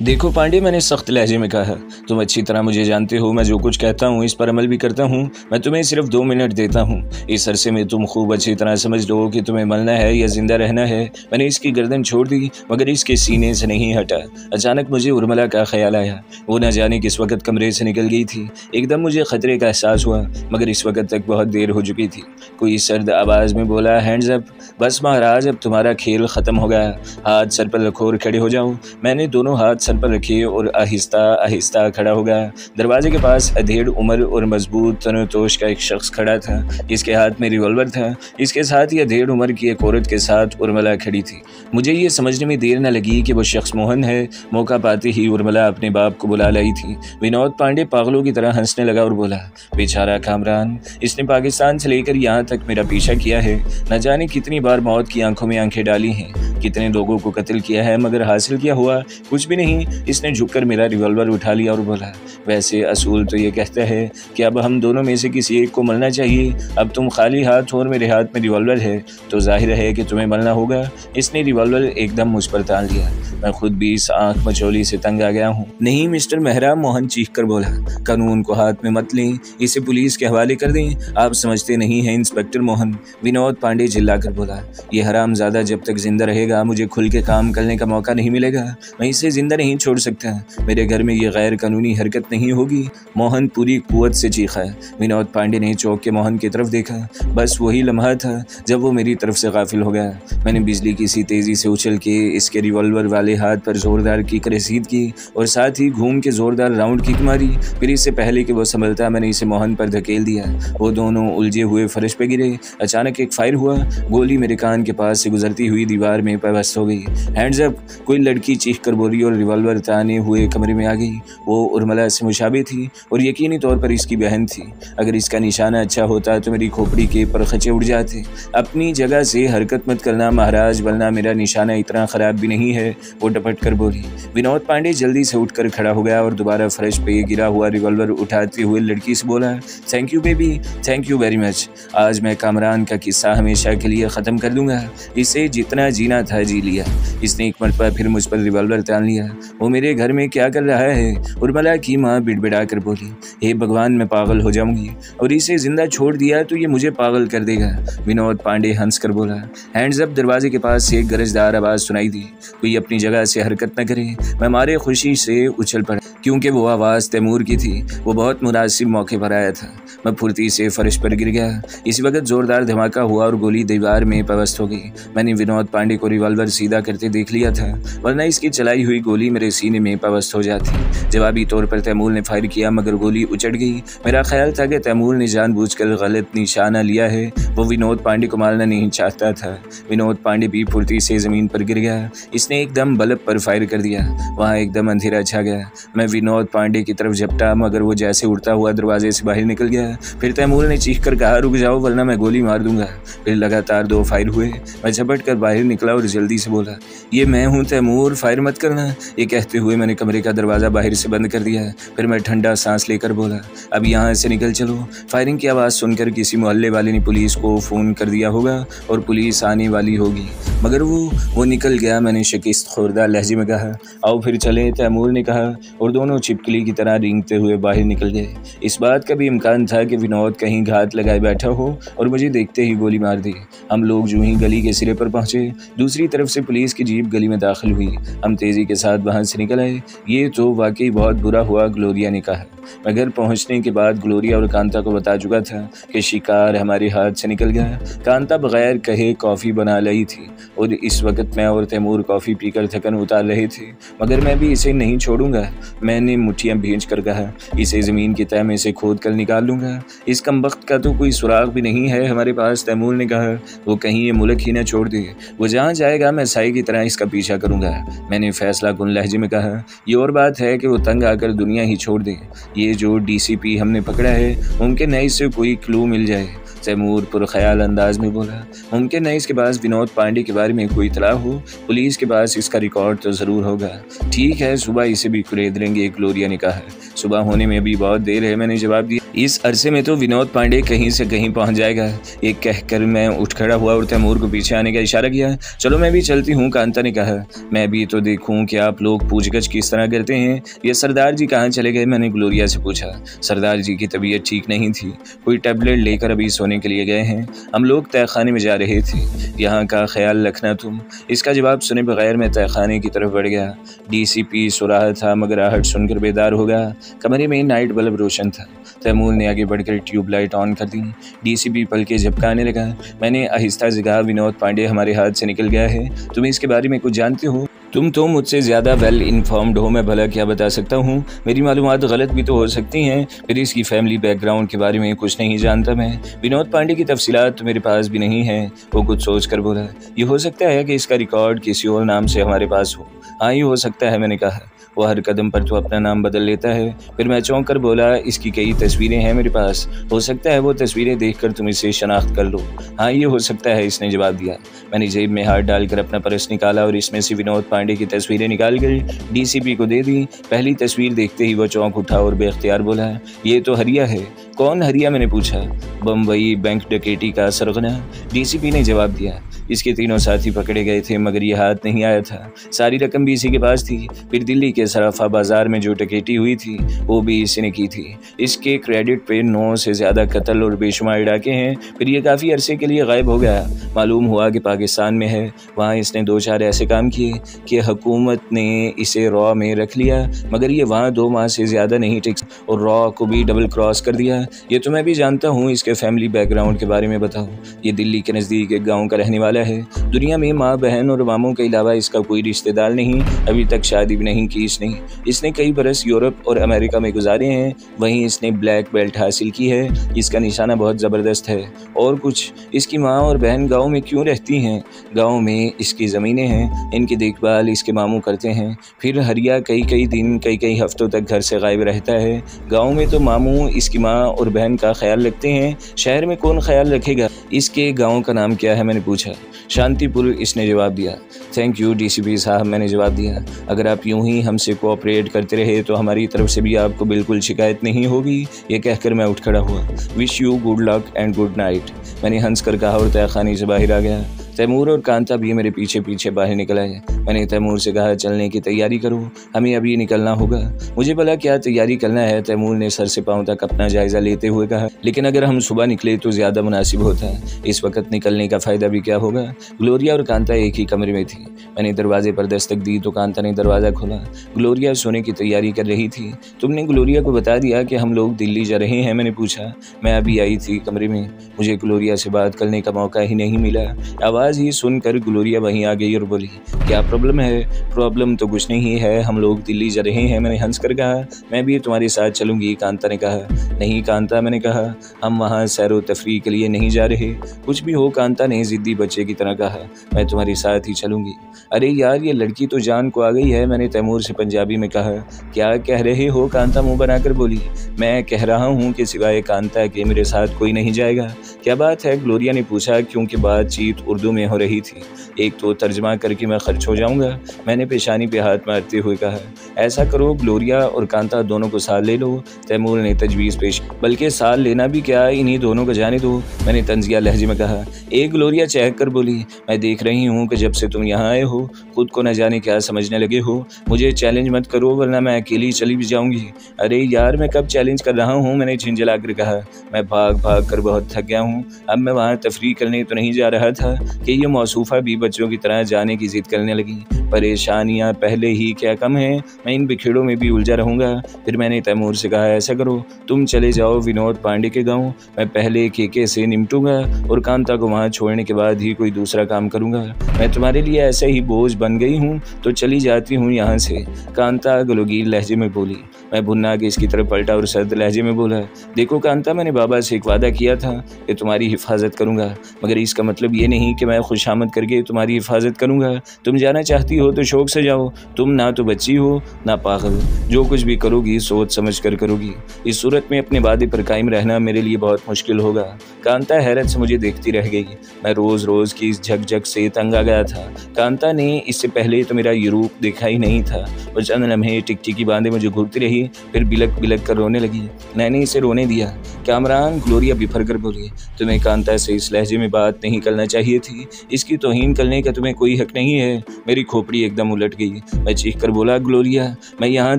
देखो पांडे, मैंने सख्त लहजे में कहा। तुम अच्छी तरह मुझे जानते हो, मैं जो कुछ कहता हूँ इस पर अमल भी करता हूँ। मैं तुम्हें सिर्फ 2 मिनट देता हूँ। इस अरसे में तुम खूब अच्छी तरह समझ लो कि तुम्हें मरना है या जिंदा रहना है। मैंने इसकी गर्दन छोड़ दी मगर इसके सीने से नहीं हटा। अचानक मुझे उर्मिला का ख्याल आया। वो न जाने किस वक्त कमरे से निकल गई थी। एकदम मुझे खतरे का एहसास हुआ मगर इस वक्त तक बहुत देर हो चुकी थी। कोई सर्द आवाज़ में बोला, हैंड्स अप। बस महाराज, अब तुम्हारा खेल ख़त्म हो गया। हाथ सर पर रखो और खड़े हो जाओ। मैंने दोनों हाथ सर पर रखे और आहिस्ता आहिस्ता खड़ा हो गया। दरवाजे के पास अधेड़ उम्र और मजबूत तनतोश का एक शख्स खड़ा था। इसके हाथ में रिवॉल्वर था। इसके साथ ही अधेड़ उम्र की एक औरत के साथ उर्मिला खड़ी थी। मुझे ये समझने में देर न लगी कि वो शख्स मोहन है। मौका पाते ही उर्मिला अपने बाप को बुला लाई थी। विनोद पांडे पागलों की तरह हंसने लगा और बोला, बेचारा कामरान, इसने पाकिस्तान से लेकर यहाँ तक मेरा पीछा किया है। न जाने कितनी बार मौत की आंखों में आंखें डाली हैं, कितने लोगों को कत्ल किया है, मगर हासिल क्या हुआ? कुछ भी नहीं। इसने झुककर मेरा रिवॉल्वर उठा लिया और बोला, वैसे असूल तो ये कहता है कि अब हम दोनों में से किसी एक को मरना चाहिए। अब तुम खाली हाथ हो और मेरे हाथ में रिवॉल्वर है तो जाहिर है कि तुम्हें मरना होगा। इसने रिवॉल्वर एकदम मुझ पर तान लिया। मैं खुद भी इस आंख मचोली से तंग आ गया हूँ। नहीं मिस्टर मेहरा, मोहन चीख कर बोला, कानून को हाथ में मत लें, इसे पुलिस के हवाले कर दें। आप समझते नहीं हैं इंस्पेक्टर मोहन। विनोद पांडे चिल्लाकर बोला, ये हरामजादा जब तक जिंदा रहेगा मुझे खुल के काम करने का मौका नहीं मिलेगा। मैं इसे जिंदा नहीं छोड़ सकता। मेरे घर में ये गैर कानूनी हरकत नहीं होगी। मोहन पूरी कुव्वत से चीखा। विनोद पांडे ने चौंक के मोहन की तरफ देखा। बस वही लम्हा था जब वो मेरी तरफ से गाफिल हो गया। मैंने बिजली की सी तेजी से उछल के इसके रिवॉल्वर वाले हाथ पर जोरदार किक रसीद की और साथ ही घूम के जोरदार राउंड किक मारी। फिर इससे पहले कि वो संभलता मैंने इसे मोहन पर धकेल दिया। वो दोनों उलझे हुए फर्श पे गिरे। अचानक एक फायर हुआ। गोली मेरे कान के पास से गुजरती हुई दीवार में पेवस्त हो गई। हैंड्स अप, कोई लड़की चीख कर बोली और रिवॉल्वर ताने हुए कमरे में आ गई। वो उर्मिला से मुशाबे थी और यकीनी तौर पर इसकी बहन थी। अगर इसका निशाना अच्छा होता तो मेरी खोपड़ी के परखचे उड़ जाते। अपनी जगह से हरकत मत करना महाराज, वरना मेरा निशाना इतना ख़राब भी नहीं है, वो डपट कर बोली। विनोद पांडे जल्दी से उठकर खड़ा हो गया और दोबारा फर्श पे गिरा हुआ रिवॉल्वर उठाते हुए लड़की से बोला, thank you baby, thank you very much. आज मैं कामरान का किस्सा हमेशा के लिए ख़त्म कर दूंगा। इसे जितना जीना था जी लिया। इसने एक मरतबा फिर मुझ पर रिवॉल्वर तान लिया। वो मेरे घर में क्या कर रहा है? उर्मिला की माँ बिड़बिड़ा कर बोली, हे भगवान, मैं पागल हो जाऊंगी और इसे जिंदा छोड़ दिया तो ये मुझे पागल कर देगा। विनोद पांडे हंस कर बोला, हैंड्स अप। दरवाजे के पास से एक गरजदार आवाज़ सुनाई दी, कोई अपनी जगह से हरकत न करे। मैं मारे खुशी से उछल पड़ा क्योंकि वो आवाज़ तैमूर की थी। वो बहुत मुनासिब मौके पर आया था। मैं फुर्ती से फर्श पर गिर गया। इसी वक्त जोरदार धमाका हुआ और गोली दीवार में पेवस्त हो गई। मैंने विनोद पांडे को रिवॉल्वर सीधा करते देख लिया था, वरना इसकी चलाई हुई गोली मेरे सीने में पेवस्त हो जाती। जवाबी तौर पर तैमूर ने फायर किया मगर गोली उचट गई। मेरा ख्याल था कि तैमूर ने जानबूझकर गलत निशाना लिया है। वो विनोद पांडे को मारना नहीं चाहता था। विनोद पांडे भी फुर्ती से ज़मीन पर गिर गया। इसने एकदम बल्ब पर फायर कर दिया। वहाँ एकदम अंधेरा छा गया। मैं विनोद पांडे की तरफ झपटा मगर वो जैसे उड़ता हुआ दरवाजे से बाहर निकल गया। फिर तैमूर ने चीख कर कहा, रुक जाओ वरना मैं गोली मार दूंगा। फिर लगातार 2 फायर हुए। मैं झपट कर बाहर निकला और जल्दी से बोला, ये मैं हूँ तैमूर, फायर मत करना। ये कहते हुए मैंने कमरे का दरवाज़ा बाहर से बंद कर दिया। फिर मैं ठंडा सांस लेकर बोला, अब यहाँ से निकल चलो। फायरिंग की आवाज़ सुनकर किसी मोहल्ले वाले ने पुलिस को फ़ोन कर दिया होगा और पुलिस आने वाली होगी, मगर वो निकल गया। मैंने शिकस्त खुर्दा लहजे में कहा, आओ फिर चलें। तैमूर ने कहा और दोनों छिपकली की तरह रेंगते हुए बाहर निकल गए। इस बात का भी इम्कान था कि विनोद कहीं घात लगाए बैठा हो और मुझे देखते ही गोली मार दी। हम लोग जो ही गली के सिरे पर पहुंचे, दूसरी तरफ से पुलिस की जीप गली में दाखिल हुई। हम तेज़ी के साथ वहां से निकल आए। ये तो वाकई बहुत बुरा हुआ, ग्लोरिया ने कहा। मैं घर पहुंचने के बाद ग्लोरिया और कांता को बता चुका था कि शिकार हमारे हाथ से निकल गया। कांता बगैर कहे कॉफ़ी बना लाई थी और इस वक्त मैं और तैमूर कॉफ़ी पीकर थकन उतार रहे थे। मगर मैं भी इसे नहीं छोड़ूंगा। मैंने मुट्ठियाँ भींच कर कहा, इसे ज़मीन की तह में से खोद कर निकाल लूँगा। इस कमबख्त का तो कोई सुराग भी नहीं है हमारे पास। तैमूर ने कहा, वो कहीं ये मुल्क ही न छोड़ दे। वो जहाँ जाएगा मैं साई की तरह इसका पीछा करूँगा। मैंने फैसला कुन लहजे में कहा, ये और बात है कि वो तंग आकर दुनिया ही छोड़ दे। ये जो डीसीपी हमने पकड़ा है मुमकिन है इससे कोई क्लू मिल जाए। तैमूर पुरख्याल अंदाज में बोला, मुमकिन है इसके पास विनोद पांडे के बारे में कोई इतला हो। पुलिस के पास इसका रिकॉर्ड तो ज़रूर होगा। ठीक है, सुबह इसे भी कुरेद लेंगे, ग्लोरिया ने कहा। सुबह होने में भी बहुत देर है, मैंने जवाब दिया। इस अरसे में तो विनोद पांडे कहीं से कहीं पहुंच जाएगा। ये कहकर मैं उठ खड़ा हुआ और तैमूर को पीछे आने का इशारा किया। चलो मैं भी चलती हूँ, कांता ने कहा। मैं भी तो देखूँ कि आप लोग पूछगछ किस तरह करते हैं। ये सरदार जी कहाँ चले गए, मैंने ग्लोरिया से पूछा। सरदार जी की तबीयत ठीक नहीं थी, कोई टैबलेट लेकर अभी सोने के लिए गए हैं। हम लोग तहखाने में जा रहे थे, यहाँ का ख्याल रखना तुम। इसका जवाब सुने बगैर मैं तहखाने की तरफ बढ़ गया। DCP सो रहा था मगर आहट सुनकर बेदार हो गया। कमरे में नाइट बल्ब रोशन था। तैमूर ने आगे बढ़कर ट्यूबलाइट ऑन कर दी। DCP पलके झपकाने लगा। मैंने आहिस्ता से कहा, विनोद पांडे हमारे हाथ से निकल गया है। तुम इसके बारे में कुछ जानते हो? तुम तो मुझसे ज़्यादा वेल इन्फॉर्म्ड हो, मैं भला क्या बता सकता हूँ। मेरी मालूमात गलत भी तो हो सकती हैं। फिर इसकी फैमिली बैकग्राउंड के बारे में कुछ नहीं जानता मैं। विनोद पांडे की तफसीलात तो मेरे पास भी नहीं है। वो कुछ सोच कर बोला, ये हो सकता है कि इसका रिकॉर्ड किसी और नाम से हमारे पास हो। हाँ, ये हो सकता है, मैंने कहा। वो हर कदम पर तो अपना नाम बदल लेता है। फिर मैं चौंक कर बोला, इसकी कई तस्वीरें हैं मेरे पास, हो सकता है वो तस्वीरें देखकर तुम इसे शनाख्त कर लो। हाँ, ये हो सकता है, इसने जवाब दिया। मैंने जेब में हाथ डालकर अपना पर्स निकाला और इसमें से विनोद पांडे की तस्वीरें निकाल कर DCP को दे दी। पहली तस्वीर देखते ही वो चौंक उठा और बेख्तियार बोला, ये तो हरिया है। कौन हरिया, मैंने पूछा। बम्बई बैंक डकैती का सरगना, DCP ने जवाब दिया। इसके तीनों साथी पकड़े गए थे मगर ये हाथ नहीं आया था। सारी रकम भी इसी के पास थी। फिर दिल्ली के सराफा बाजार में जो डकैती हुई थी वो भी इसी ने की थी। इसके क्रेडिट पे 9 से ज़्यादा कत्ल और बेशुमार डाके हैं। फिर ये काफ़ी अरसे के लिए गायब हो गया। मालूम हुआ कि पाकिस्तान में है। वहाँ इसने 2-4 ऐसे काम किए कि हुकूमत ने इसे रॉ में रख लिया, मगर ये वहाँ 2 माह से ज़्यादा नहीं टिक और रॉ को भी डबल क्रॉस कर दिया। ये तो मैं भी जानता हूँ। इसके फैमिली बैकग्राउंड के बारे में बताओ। ये दिल्ली के नज़दीक एक गाँव का रहने वाला है। दुनिया में माँ, बहन और मामों के अलावा इसका कोई रिश्तेदार नहीं। अभी तक शादी भी नहीं की इसने। इसने कई बरस यूरोप और अमेरिका में गुजारे हैं। वहीं इसने ब्लैक बेल्ट हासिल की है। इसका निशाना बहुत ज़बरदस्त है। और कुछ, इसकी माँ और बहन गांव में क्यों रहती हैं? गांव में इसकी ज़मीनें हैं, इनकी देखभाल इसके मामू करते हैं। फिर हरिया कई दिन, कई हफ्तों तक घर से गायब रहता है। गाँव में तो मामू इसकी माँ और बहन का ख्याल रखते हैं, शहर में कौन ख्याल रखेगा? इसके गाँव का नाम क्या है, मैंने पूछा। शांतिपुर, इसने जवाब दिया। थैंक यू DCP साहब, मैंने जवाब दिया। अगर आप यूं ही हमसे कोऑपरेट करते रहे तो हमारी तरफ से भी आपको बिल्कुल शिकायत नहीं होगी। ये कहकर मैं उठ खड़ा हुआ। Wish you good luck and good night, मैंने हंस कर कहा और तहखाने से बाहर आ गया। तैमूर और कांता भी मेरे पीछे पीछे बाहर निकल आए। मैंने तैमूर से कहा, चलने की तैयारी करो, हमें अभी निकलना होगा। मुझे भला क्या तैयारी करना है, तैमूर ने सर से पांव तक अपना जायजा लेते हुए कहा। लेकिन अगर हम सुबह निकले तो ज़्यादा मुनासिब होता है। इस वक्त निकलने का फ़ायदा भी क्या होगा? ग्लोरिया और कांता एक ही कमरे में थी। मैंने दरवाजे पर दस्तक दी तो कांता ने दरवाज़ा खोला। ग्लोरिया सोने की तैयारी कर रही थी। तुमने ग्लोरिया को बता दिया कि हम लोग दिल्ली जा रहे हैं, मैंने पूछा। मैं अभी आई थी कमरे में, मुझे ग्लोरिया से बात करने का मौका ही नहीं मिला। आवाज़ ही सुनकर ग्लोरिया वहीं आ गई और बोली, क्या प्रॉब्लम है? प्रॉब्लम तो कुछ नहीं है, हम लोग दिल्ली जा रहे हैं, मैंने हंस कर कहा। मैं भी तुम्हारे साथ चलूंगी, कांता ने कहा। नहीं कांता, मैंने कहा, हम वहाँ सैर व तफरी के लिए नहीं जा रहे। कुछ भी हो, कांता ने जिद्दी बच्चे की तरह कहा, मैं तुम्हारे साथ ही चलूंगी। अरे यार, ये लड़की तो जान को आ गई है, मैंने तैमूर से पंजाबी में कहा। क्या कह रहे हो? कांता मुंह बनाकर बोली। मैं कह रहा हूँ कि सिवाय कांता के मेरे साथ कोई नहीं जाएगा। क्या बात है? ग्लोरिया ने पूछा, क्योंकि बातचीत उर्दू में हो रही थी। एक तो तर्जमा करके मैं खर्च हो जाऊंगा, मैंने पेशानी पे हाथ मारते हुए कहा। ऐसा करो, ग्लोरिया और कांता दोनों को साथ ले लो, तैमूर ने तजवीज़ पेश। बल्कि साथ लेना भी क्या, इन्हीं दोनों को जाने दो, मैंने तंजिया लहजे में कहा। एक ग्लोरिया चहक कर बोली, मैं देख रही हूँ कि जब से तुम यहाँ आए हो खुद को न जाने क्या समझने लगे हो। मुझे चैलेंज मत करो वरना मैं अकेली चली भी जाऊँगी। अरे यार, मैं कब चैलेंज कर रहा हूँ, मैंने झिंझला कर कहा। मैं भाग कर बहुत थक गया हूँ। अब मैं वहाँ तफरी करने तो नहीं जा रहा था कि ये मौसूफ़ा भी बच्चों की तरह जाने की जिद करने लगी। परेशानियां पहले ही क्या कम है, मैं इन बिखेड़ों में भी उलझा रहूंगा। फिर मैंने तैमूर से कहा, ऐसा करो, तुम चले जाओ विनोद पांडे के गांव, मैं पहले केके से निपटूंगा और कांता को वहां छोड़ने के बाद ही कोई दूसरा काम करूंगा। मैं तुम्हारे लिए ऐसे ही बोझ बन गई हूँ तो चली जाती हूँ यहाँ से, कांता गलोगीर लहजे में बोली। मैं भुन्ना के इसकी तरफ पलटा और सर्द लहजे में बोला, देखो कांता, मैंने बाबा से एक वादा किया था कि तुम्हारी हिफाजत करूंगा, मगर इसका मतलब ये नहीं कि मैं खुशामद करके तुम्हारी हिफाजत करूंगा। तुम जाना चाहती हो तो शौक से जाओ, तुम ना तो बच्ची हो ना पागल, जो कुछ भी करोगी सोच समझ कर करोगी। इस सूरत में अपने वादे पर कायम रहना मेरे लिए बहुत मुश्किल होगा। कांता हैरत से मुझे देखती रह गई। मैं रोज़ रोज़ की इस झकझक से तंग आ गया था। कांता ने इससे पहले तो मेरा ये रूप देखा ही नहीं था। वो चंद लम्हे टिकटिकी बांधे मुझे घूरती रही रही, फिर बिलक बिलक कर रोने लगी। मैंने इसे रोने दिया। कामरान, ग्लोरिया बिफर कर बोली, तुम्हें कांता से इस लहजे में बात नहीं करना चाहिए थी। इसकी तौहीन करने का तुम्हें कोई हक नहीं है। मेरी खोपड़ी एकदम उलट गई। मैं चीख कर बोला, ग्लोरिया, मैं यहाँ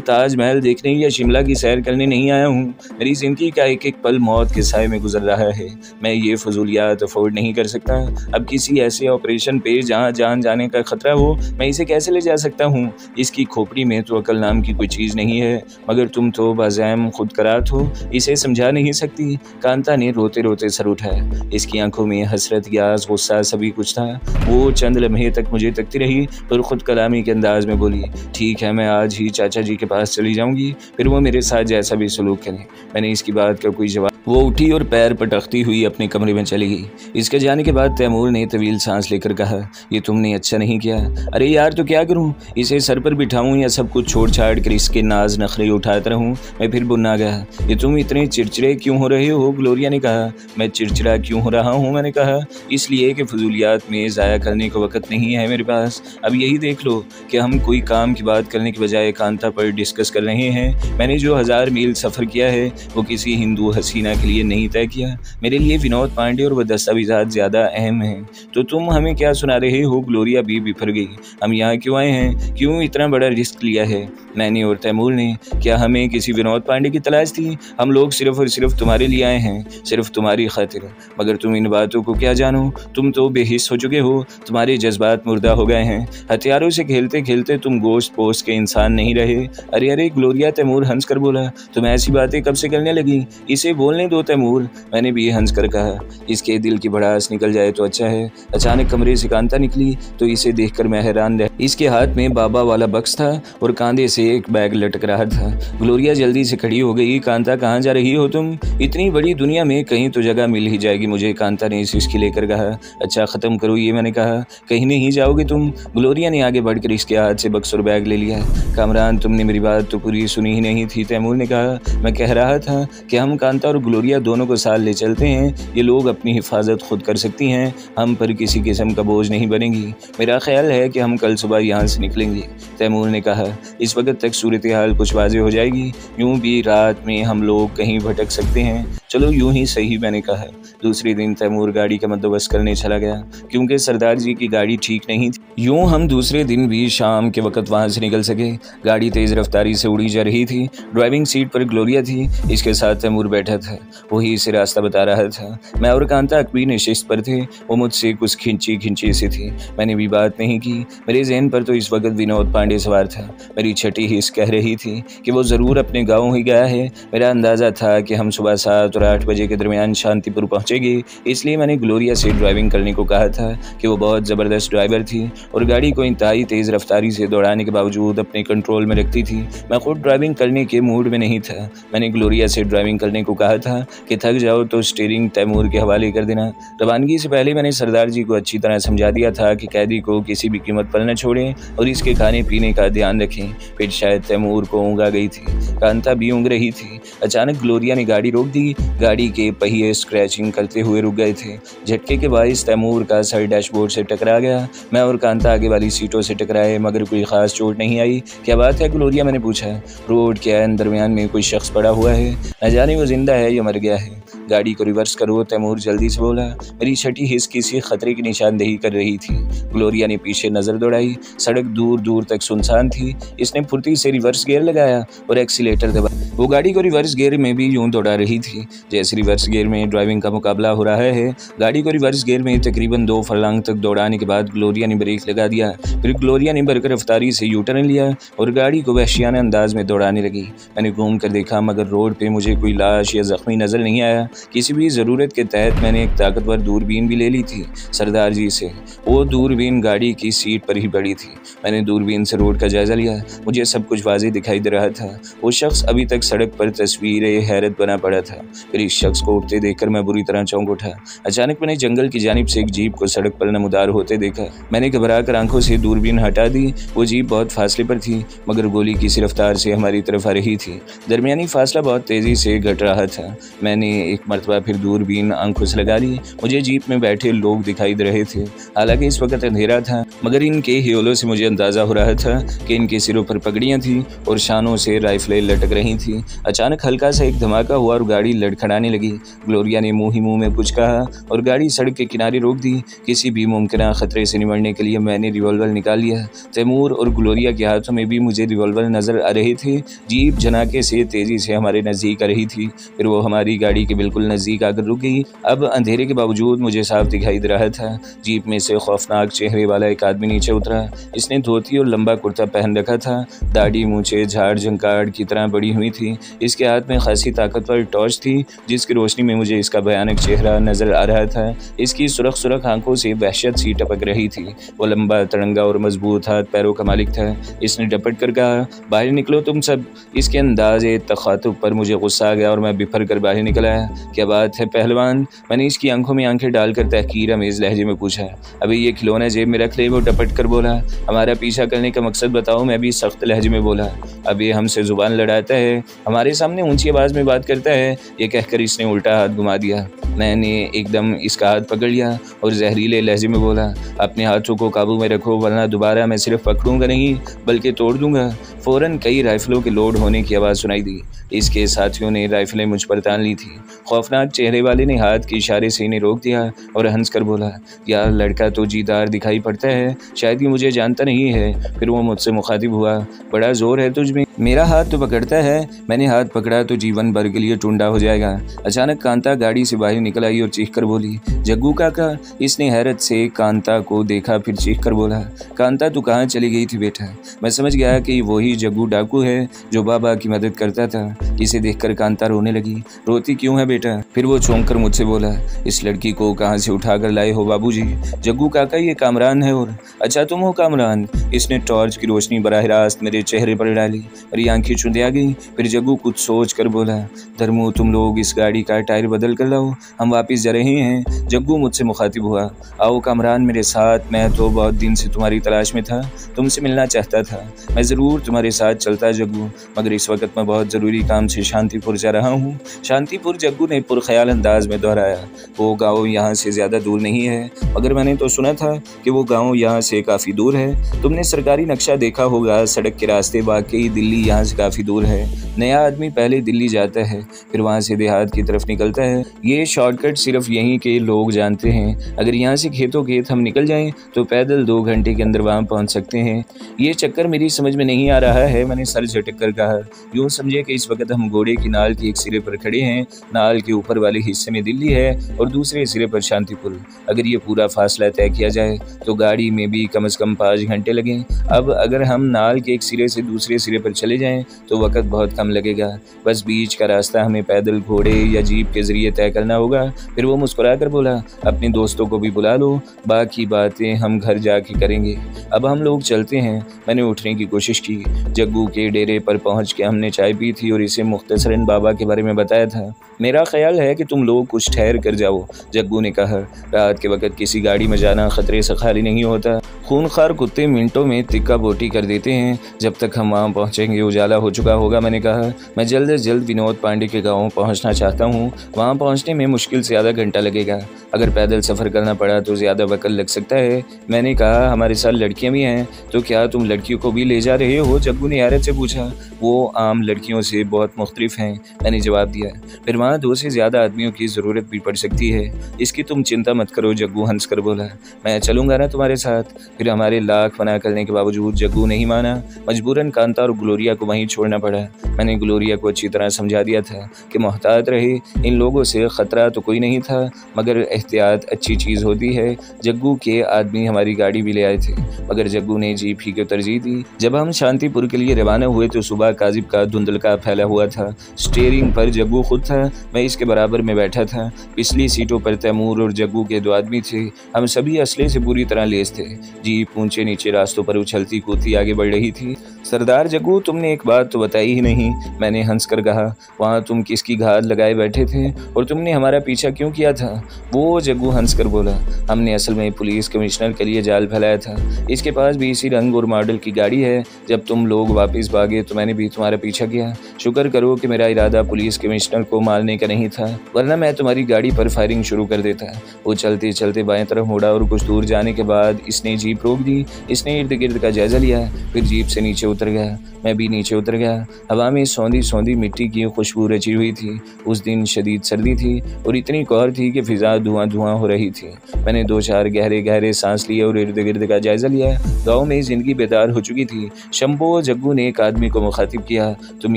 ताजमहल देखने या शिमला की सैर करने नहीं आया हूँ। मेरी ज़िंदगी का एक एक पल मौत के साए में गुजर रहा है। मैं ये फजूलियात अफोर्ड नहीं कर सकता। अब किसी ऐसे ऑपरेशन पे जहाँ जान जाने का खतरा हो, मैं इसे कैसे ले जा सकता हूँ? इसकी खोपड़ी में तो अकल नाम की कोई चीज़ नहीं है, मगर तुम तो बाज़ैम खुद करात हो, इसे समझा नहीं सकती। कांता ने रोते रोते सर उठाया। इसकी आंखों में हसरत, यास, गुस्सा सभी कुछ था। वो चंद लम्हे तक मुझे तकती रही, फिर खुद कलामी के अंदाज में बोली, ठीक है, मैं आज ही चाचा जी के पास चली जाऊंगी, फिर वो मेरे साथ जैसा भी सलूक करें। मैंने इसकी बात का कोई जवाब। वो उठी और पैर पटकती हुई अपने कमरे में चली गई। इसके जाने के बाद तैमूर ने तवील सांस लेकर कहा, ये तुमने अच्छा नहीं किया। अरे यार, तो क्या करूं? इसे सर पर बिठाऊं या सब कुछ छोड़ छाड़ कर इसके नाज नखरे उठाता रहूं? मैं फिर बुन्ना गया। ये तुम इतने चिड़चिड़े क्यों हो रहे हो? ग्लोरिया ने कहा। मैं चिड़चिड़ा क्यों हो रहा हूँ? मैंने कहा, इसलिए कि फजूलियात में ज़ाया करने का वक्त नहीं है मेरे पास। अब यही देख लो कि हम कोई काम की बात करने के बजाय कांता पर डिस्कस कर रहे हैं। मैंने जो 1000 मील सफ़र किया है वो किसी हिंदू हसीना के लिए नहीं तय किया। मेरे लिए विनोद पांडे और वह दस्तावेज़ात ज़्यादा अहम हैं। तो तुम हमें क्या सुना रहे हो? ग्लोरिया भी बिफर गई। हम यहाँ क्यों आए हैं? क्यों इतना बड़ा रिस्क लिया है? मैंने और तैमूर ने। क्या हमें किसी विनोद पांडे की तलाश थी? हम लोग सिर्फ और सिर्फ तुम्हारे लिए आए हैं, सिर्फ तुम्हारी खातिर। मगर तुम इन बातों को क्या जानो? तुम तो बेहिस हो चुके हो। तुम्हारे जज्बात मुर्दा हो गए हैं। हथियारों से खेलते खेलते तुम गोश्त पोस्ट के इंसान नहीं रहे। अरे अरे ग्लोरिया, तैमूर हंस कर बोला, तुम ऐसी बातें कब से करने लगी? इसे बोलने दो तैमूर। मैंने भी हंस कर कहा, इसके दिल की भड़ास निकल जाए तो अच्छा है। अचानक कमरे से कांता निकली तो इसे देखकर मैं हैरान रह। इसके हाथ में बाबा वाला बक्स था और कंधे से एक बैग लटक रहा था। ग्लोरिया जल्दी से खड़ी हो गई। कांता, कहाँ जा रही हो तुम? इतनी बड़ी दुनिया में कहीं तो जगह मिल ही जाएगी मुझे, कांता ने सिसकी लेकर कहा। अच्छा, ख़त्म करो ये, मैंने कहा। कहीं नहीं जाओगे तुम? ग्लोरिया ने आगे बढ़कर इसके हाथ से बक्स और बैग ले लिया। कामरान, तुमने मेरी बात तो पूरी सुनी ही नहीं थी, तैमूर ने कहा। मैं कह रहा था कि हम कांता और ग्लोरिया दोनों को साथ ले चलते हैं। ये लोग अपनी हिफाजत खुद कर सकती हैं, हम पर किसी किस्म का बोझ नहीं बनेगी। मेरा ख्याल है कि हम कल सुबह यहाँ से निकलेंगे, तैमूर ने कहा। इस वक्त तक सूरत हाल कुछ वाज़ेह हो जाएगी। यूं भी रात में हम लोग कहीं भटक सकते हैं। चलो यूं ही सही, मैंने कहा। दूसरे दिन तैमूर गाड़ी का बंदोबस्त करने चला गया क्योंकि सरदार जी की गाड़ी ठीक नहीं थी। यूं हम दूसरे दिन भी शाम के वक्त वहाँ से निकल सके। गाड़ी तेज़ रफ्तारी से उड़ी जा रही थी। ड्राइविंग सीट पर ग्लोरिया थी, इसके साथ तैमूर बैठा था। वही इसे रास्ता बता रहा था। मैं और कांता अकबी नशिस्त पर थे। वो मुझसे कुछ खिंची खिंची सी थी। मैंने भी बात नहीं की। मेरे जहन पर तो इस वक्त विनोद पांडे सवार था। मेरी छठी हिस्स कह रही थी कि वो ज़रूर अपने गाँव ही गया है। मेरा अंदाज़ा था कि हम सुबह 7 और 8 बजे के दरमियान शांतिपुर पहुँचेंगे। इसलिए मैंने ग्लोरिया से ड्राइविंग करने को कहा था कि वो बहुत ज़बरदस्त ड्राइवर थी और गाड़ी को इंतहाई तेज़ रफ्तारी से दौड़ाने के बावजूद अपने कंट्रोल में रखती थी। मैं खुद ड्राइविंग करने के मूड में नहीं था। मैंने ग्लोरिया से ड्राइविंग करने को कहा था कि थक जाओ तो स्टीयरिंग तैमूर के हवाले कर देना। रवानगी से पहले मैंने सरदार जी को अच्छी तरह समझा दिया था कि कैदी को किसी भी कीमत पर न छोड़ें और इसके खाने पीने का ध्यान रखें। फिर शायद तैमूर को ऊँग आ गई थी। कांता भी ऊँग रही थी। अचानक ग्लोरिया ने गाड़ी रोक दी। गाड़ी के पहिए स्क्रैचिंग करते हुए रुक गए थे। झटके के बायस तैमूर का सर डैशबोर्ड से टकरा गया। मैं और कांता आगे वाली सीटों से टकराए, मगर कोई खास चोट नहीं आई। क्या बात है ग्लोरिया, मैंने पूछा। रोड के ऐन दरमियान में कोई शख्स पड़ा हुआ है, न जाने वो जिंदा है या मर गया है। गाड़ी को रिवर्स करो, तैमूर जल्दी से बोला। मेरी छठी हिस्स किसी खतरे की निशानदेही कर रही थी। ग्लोरिया ने पीछे नजर दौड़ाई। सड़क दूर दूर तक सुनसान थी। इसने फुर्ती से रिवर्स गियर लगाया और एक्सीलेटर दबाया। वो गाड़ी को रिवर्स गियर में भी यूं दौड़ा रही थी जैसे रिवर्स गियर में ड्राइविंग का मुकाबला हो रहा है। गाड़ी को रिवर्स गियर में तकरीबन 2 फर्लांग तक दौड़ाने के बाद ग्लोरिया ने ब्रेक लगा दिया। फिर ग्लोरिया ने बरकर रफ्तारी से यू टर्न लिया और गाड़ी को वहशियाना अंदाज में दौड़ाने लगी। मैंने घूम कर देखा, मगर रोड पे मुझे कोई लाश या जख्मी नजर नहीं आया। किसी भी ज़रूरत के तहत मैंने एक ताकतवर दूरबीन भी ले ली थी सरदार जी से। वो दूरबीन गाड़ी की सीट पर ही पड़ी थी। मैंने दूरबीन से रोड का जायजा लिया। मुझे सब कुछ वाज़ेह दिखाई दे रहा था। वो शख्स अभी तक सड़क पर तस्वीर हैरत बना पड़ा था। फिर इस शख्स को उठते देखकर मैं बुरी तरह चौंक उठा। अचानक मैंने जंगल की जानिब से एक जीप को सड़क पर नमदार होते देखा। मैंने घबरा कर आंखों से दूरबीन हटा दी। वो जीप बहुत फासले पर थी, मगर गोली की रफ्तार से हमारी तरफ आ रही थी। दरमियानी फासला बहुत तेज़ी से घट रहा था। मैंने एक मरतबा फिर दूरबीन आंखों से लगा ली। मुझे जीप में बैठे लोग दिखाई दे रहे थे। हालांकि इस वक्त अंधेरा था, मगर इनके हियोलों से मुझे अंदाज़ा हो रहा था कि इनके सिरों पर पगड़ियाँ थीं और शानों से राइफलें लटक रही थीं। अचानक हल्का सा एक धमाका हुआ और गाड़ी लड़खड़ाने लगी। ग्लोरिया ने मुँह ही मुँह में कुछ कहा और गाड़ी सड़क के किनारे रोक दी। किसी भी मुमकिन खतरे से निमटने के लिए मैंने रिवॉल्वर निकाल लिया। तैमूर और ग्लोरिया के हाथों में भी मुझे रिवॉल्वर नजर आ रहे थे। जीप झनाके से तेजी से हमारे नज़दीक आ रही थी। फिर वो हमारी गाड़ी के बिल्कुल नज़दीक आकर रुक गई। अब अंधेरे के बावजूद मुझे साफ दिखाई दे रहा था। जीप में से खौफनाक चेहरे वाला एक आदमी नीचे उतरा। इसने धोती और लंबा कुर्ता पहन रखा था। दाढ़ी मूंछें झाड़ झंकाड़ की तरह बड़ी हुई थी। इसके हाथ में खासी ताकतवर टॉर्च थी, जिसकी रोशनी में मुझे इसका भयानक चेहरा नजर आ रहा था। इसकी सुरख सुरख आंखों से वहशत सी टपक रही थी। वो लंबा तड़ंगा और मजबूत हाथ पैरों का मालिक था। इसने डपट कर कहा, बाहर निकलो तुम सब। इसके अंदाज़े तखातुब पर मुझे गुस्सा आ गया और मैं बिफर कर बाहर निकल आया। क्या बात है पहलवान? मैंने इसकी आंखों में आंखें डालकर तहकीर अमेज़ लहजे में पूछा। अभी ये खिलौना जेब में रख ले। वो डपट कर बोला, हमारा पीछा करने का मकसद बताओ। मैं भी सख्त लहजे में बोला, अब ये हमसे ज़ुबान लड़ाता है, हमारे सामने ऊंची आवाज़ में बात करता है। ये कहकर इसने उल्टा हाथ घुमा दिया। मैंने एकदम इसका हाथ पकड़ लिया और जहरीले लहजे में बोला, अपने हाथों को काबू में रखो, वरना दोबारा मैं सिर्फ पकड़ूंगा नहीं बल्कि तोड़ दूंगा। फ़ौरन कई राइफलों के लोड होने की आवाज़ सुनाई दी। इसके साथियों ने राइफलें मुझ पर तान ली थी। खौफनाक चेहरे वाले ने हाथ के इशारे से इन्हें रोक दिया और हंस कर बोला, यार लड़का तो जीदार दिखाई पड़ता है, शायद ये मुझे जानता नहीं है। फिर वो मुझसे मुखातिब हुआ, बड़ा जोर है तुझ में, मेरा हाथ तो पकड़ता है। मैंने हाथ पकड़ा तो जीवन भर के लिए टुंडा हो जाएगा। अचानक कांता गाड़ी से बाहर निकल आई और चीख कर बोली, जग्गू काका। इसने हैरत से कांता को देखा, फिर चीख कर बोला, कांता तू कहाँ चली गई थी बेटा? मैं समझ गया कि वही जग्गू डाकू है जो बाबा की मदद करता था। इसे देखकर कांता रोने लगी। रोती क्यों है बेटा? फिर वो चौंक कर मुझसे बोला, इस लड़की को कहाँ से उठा कर लाए हो बाबूजी? जग्गू काका ये कामरान है। और अच्छा तुम हो कामरान? इसने टॉर्च की रोशनी बराह रास्त मेरे चेहरे पर डाली। मेरी आंखें चुंधिया गई। फिर जग्गू कुछ सोच कर बोला, धर्मू तुम लोग इस गाड़ी का टायर बदल कर लाओ, हम वापस जा रहे हैं। जग्गू मुझसे मुखातिब हुआ, आओ कामरान मेरे साथ, मैं तो बहुत दिन से तुम्हारी तलाश में था, तुमसे मिलना चाहता था। मैं ज़रूर तुम्हारे साथ चलता जग्गू, मगर इस वक्त मैं बहुत ज़रूरी काम से शांतिपुर जा रहा हूँ। शांतिपुर? जग्गू ने पुरख्याल अंदाज में दोहराया। वो गाँव यहाँ से ज़्यादा दूर नहीं है, मगर मैंने तो सुना था कि वो गाँव यहाँ से काफ़ी दूर है। तुमने सरकारी नक्शा देखा होगा, सड़क के रास्ते, वाकई दिल्ली यहाँ से काफ़ी दूर है। नया आदमी पहले दिल्ली जाता है, फिर वहाँ से देहात की तरफ निकलता है। ये शॉर्टकट सिर्फ यहीं के लोग जानते हैं। अगर यहाँ से खेतों खेत हम निकल जाएं तो पैदल 2 घंटे के अंदर वहाँ पहुँच सकते हैं। ये चक्कर मेरी समझ में नहीं आ रहा है। मैंने सर झटक कर कहा, यूँ समझे कि इस वक्त हम घोड़े की नाल के एक सिरे पर खड़े हैं। नाल के ऊपर वाले हिस्से में दिल्ली है और दूसरे सिरे पर शांतिपुर। अगर ये पूरा फासला तय किया जाए तो गाड़ी में भी कम से कम 5 घंटे लगें। अब अगर हम नाल के एक सिरे से दूसरे सिरे पर चले जाएं तो वक्त बहुत कम लगेगा। बस बीच का रास्ता हमें पैदल, घोड़े या जीप के जरिए तय करना होगा। फिर वो मुस्कुरा कर बोला, अपने दोस्तों को भी बुला लो, बाकी बातें हम घर जाके करेंगे। अब हम लोग चलते हैं। मैंने उठने की कोशिश की। जग्गू के डेरे पर पहुंच के हमने चाय पी थी और इसे मुख्तसरन बाबा के बारे में बताया था। मेरा ख्याल है कि तुम लोग कुछ ठहर कर जाओ, जग्गू ने कहा। रात के वक्त किसी गाड़ी में जाना खतरे से खाली नहीं होता। खूनखार कुत्ते मिनटों में तिक्का बोटी कर देते हैं। जब तक हम वहाँ पहुँचेंगे उजाला हो चुका होगा। मैंने कहा, मैं जल्द से जल्द विनोद पांडे के गाँव पहुँचना चाहता हूँ। वहाँ पहुँचने में मुश्किल से आधा घंटा लगेगा। अगर पैदल सफ़र करना पड़ा तो ज़्यादा वक्त लग सकता है। मैंने कहा, हमारे साथ लड़कियाँ भी हैं, तो क्या तुम लड़कियों को भी ले जा रहे हो? जग्गू ने हैरत से पूछा। वो आम लड़कियों से बहुत मुख्तलिफ हैं, मैंने जवाब दिया। फिर वहाँ 2 से ज़्यादा आदमियों की ज़रूरत भी पड़ सकती है। इसकी तुम चिंता मत करो, जग्गू हंस कर बोला। मैं चलूँगा ना तुम्हारे साथ। फिर हमारे लाख मना करने के बावजूद जग्गू नहीं माना। मजबूरन कांता और ग्लोरिया को वहीं छोड़ना पड़ा। मैंने ग्लोरिया को अच्छी तरह समझा दिया था कि मोहतात रहे, इन लोगों से ख़तरा तो कोई नहीं था, मगर एहतियात अच्छी चीज़ होती है। जग्गू के आदमी हमारी गाड़ी भी ले आए थे, मगर जग्गू ने जीप ही को तरजीह दी। जब हम शांतिपुर के लिए रवाना हुए तो सुबह काजिब का धुंधलका फैला हुआ था। स्टीयरिंग पर जग्गू खुद था, मैं इसके बराबर में बैठा था। पिछली सीटों पर तैमूर और जग्गू के 2 आदमी थे। हम सभी असले से पूरी तरह लेस थे। जीप ऊंचे नीचे रास्तों पर उछलती कूदती आगे बढ़ रही थी। सरदार जग्गू, तुमने एक बात तो बताई ही नहीं, मैंने हंस कर कहा। वहाँ तुम किसकी घात लगाए बैठे थे और तुमने हमारा पीछा क्यों किया था? वो जग्गू हंस कर बोला, हमने असल में पुलिस कमिश्नर के लिए जाल फैलाया था। इसके पास भी इसी रंग और मॉडल की गाड़ी है। जब तुम लोग वापस भागे तो मैंने भी तुम्हारा पीछा किया। शुक्र करो कि मेरा इरादा पुलिस कमिश्नर को मारने का नहीं था, वरना मैं तुम्हारी गाड़ी पर फायरिंग शुरू कर देता। वो चलते चलते बाएं तरफ मुड़ा और कुछ दूर जाने के बाद इसने जीप रोक दी। इसने इर्द गिर्द का जायजा लिया, फिर जीप से नीचे उतर गया। मैं भी नीचे उतर गया। हवा में सौंधी सौंधी मिट्टी की खुशबू रची हुई थी। उस दिन शदीद सर्दी थी और इतनी कोहर थी कि फिजा धुआं धुआं हो रही थी। मैंने 2-4 गहरे गहरे सांस लिए और इर्द गिर्द का जायजा लिया। गाँव में जिंदगी बेदार हो चुकी थी। शंभो जग्गू ने एक आदमी को मुखातिब किया, तुम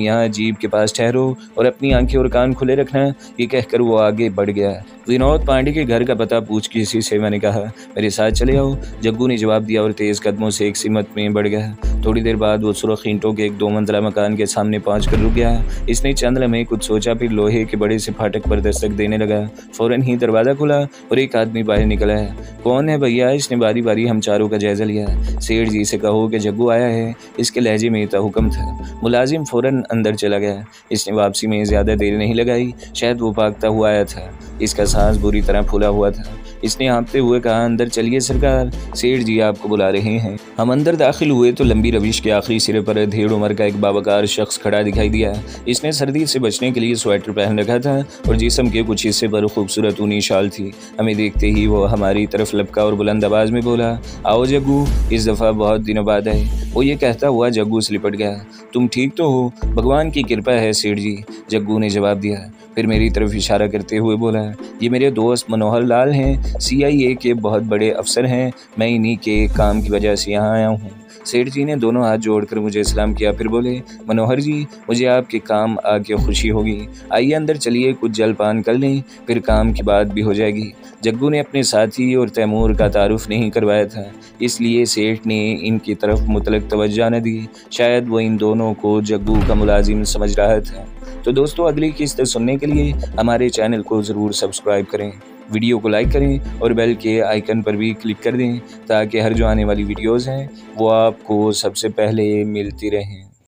यहाँ जीप के पास ठहरो और अपनी आंखें और कान खुले रखना। ये कहकर वो आगे बढ़ गया। विनोद पांडे के घर का पता पूछ किसी से मैंने कहा, मेरे साथ चले आओ। जग्गू ने जवाब दिया और तेज कदमों से एक सिमत में बढ़ गया। थोड़ी देर बाद वो सुर्ख ईंटों के एक 2 मंजिला मकान के सामने पहुंचकर रुक गया। इसने चंद लम्हे कुछ सोचा, फिर लोहे के बड़े से फाटक पर दस्तक देने लगा। फौरन ही दरवाज़ा खुला और एक आदमी बाहर निकला है। कौन है भैया? इसने बारी बारी हम चारों का जायजा लिया। सेठ जी से कहो कि जग्गू आया है, इसके लहजे में हुक्म था। मुलाजिम फौरन अंदर चला गया। इसने वापसी में ज़्यादा देर नहीं लगाई, शायद वो भागता हुआ आया था। इसका सांस बुरी तरह फूला हुआ था। इसने हाँफते हुए कहा, अंदर चलिए सरकार, सेठ जी आपको बुला रहे हैं। हम अंदर दाखिल हुए तो लंबी रविश के आखिरी सिरे पर ढेर उम्र का एक बावकार शख्स खड़ा दिखाई दिया। इसने सर्दी से बचने के लिए स्वेटर पहन रखा था और जिस्म के कुछ हिस्से पर खूबसूरत ऊनी शाल थी। हमें देखते ही वो हमारी तरफ लपका और बुलंद आवाज़ में बोला, आओ जग्गू, इस दफ़ा बहुत दिनों बाद आए। वो ये कहता हुआ जग्गू से लिपट गया। तुम ठीक तो हो? भगवान की कृपा है सेठ जी, जग्गू ने जवाब दिया। फिर मेरी तरफ इशारा करते हुए बोला, ये मेरे दोस्त मनोहर लाल हैं, CIA के बहुत बड़े अफसर हैं। मैं इन्हीं के काम की वजह से यहाँ आया हूँ। सेठ जी ने दोनों हाथ जोड़कर मुझे सलाम किया, फिर बोले, मनोहर जी, मुझे आपके काम आके खुशी होगी। आइए अंदर चलिए, कुछ जलपान कर लें, फिर काम की बात भी हो जाएगी। जग्गू ने अपने साथी और तैमूर का तारुफ नहीं करवाया था, इसलिए सेठ ने इनकी तरफ मुतलक तवज्जो न दी। शायद वो इन दोनों को जग्गू का मुलाजिम समझ रहा था। तो दोस्तों, अगली किस्त सुनने के लिए हमारे चैनल को ज़रूर सब्सक्राइब करें, वीडियो को लाइक करें और बेल के आइकन पर भी क्लिक कर दें ताकि हर जो आने वाली वीडियोज़ हैं वो आपको सबसे पहले मिलती रहें।